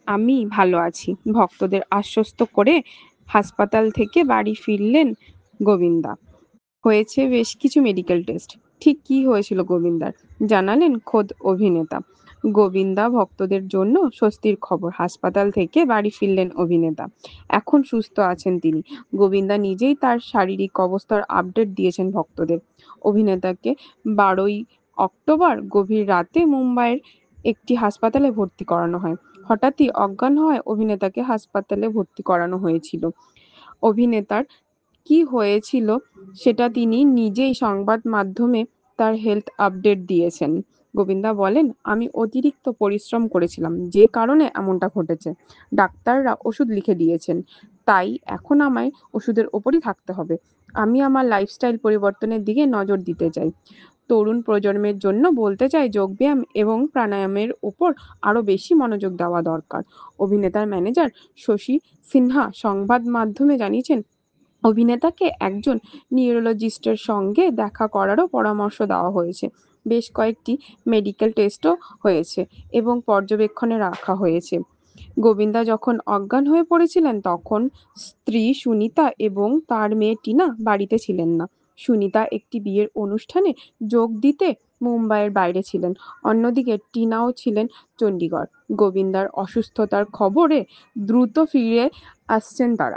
আমি ভালো আছি, ভক্তদের আশ্বস্ত করে হাসপাতাল থেকে বাড়ি ফিরলেন গোবিন্দা। হয়েছে বেশ কিছু মেডিকেল টেস্ট। ঠিক কী হয়েছিল গোবিন্দার, জানালেন খোদ অভিনেতা। গোবিন্দা ভক্তদের জন্য স্বস্তির খবর, হাসপাতাল থেকে বাড়ি ফিরলেন অভিনেতা। এখন সুস্থ আছেন তিনি। গোবিন্দা নিজেই তার শারীরিক অবস্থার আপডেট দিয়েছেন ভক্তদের। অভিনেতাকে 12ই অক্টোবর গভীর রাতে মুম্বাইয়ের একটি হাসপাতালে ভর্তি করানো হয়। হঠাৎই অজ্ঞান হওয়ায় অভিনেতাকে হাসপাতালে ভর্তি করানো হয়েছিল। অভিনেতার কী হয়েছিল সেটা তিনি নিজেই সংবাদ মাধ্যমে তার হেলথ আপডেট দিয়েছেন। গোবিন্দা বলেন, আমি অতিরিক্ত পরিশ্রম করেছিলাম, যে কারণে এমনটা ঘটেছে। ডাক্তাররা ওষুধ লিখে দিয়েছেন, তাই এখন আমায় ওষুধের ওপরই থাকতে হবে। আমি আমার লাইফস্টাইল পরিবর্তনের দিকে নজর দিতে চাই। তরুণ প্রজন্মের জন্য বলতে চাই, যোগব্যায়াম এবং প্রাণায়ামের উপর আরও বেশি মনোযোগ দেওয়া দরকার। অভিনেতার ম্যানেজার শশী সিনহা সংবাদ মাধ্যমে জানিয়েছেন, অভিনেতাকে একজন নিউরোলজিস্টের সঙ্গে দেখা করারও পরামর্শ দেওয়া হয়েছে। বেশ কয়েকটি মেডিকেল টেস্টও হয়েছে এবং পর্যবেক্ষণে রাখা হয়েছে। গোবিন্দা যখন অজ্ঞান হয়ে পড়েছিলেন তখন স্ত্রী সুনিতা এবং তার মেয়ে টিনা বাড়িতে ছিলেন না। সুনিতা একটি বিয়ের অনুষ্ঠানে যোগ দিতে মুম্বাইয়ের বাইরে ছিলেন। অন্যদিকে টিনাও ছিলেন চণ্ডীগড়। গোবিন্দার অসুস্থতার খবরে দ্রুত ফিরে আসছেন তারা।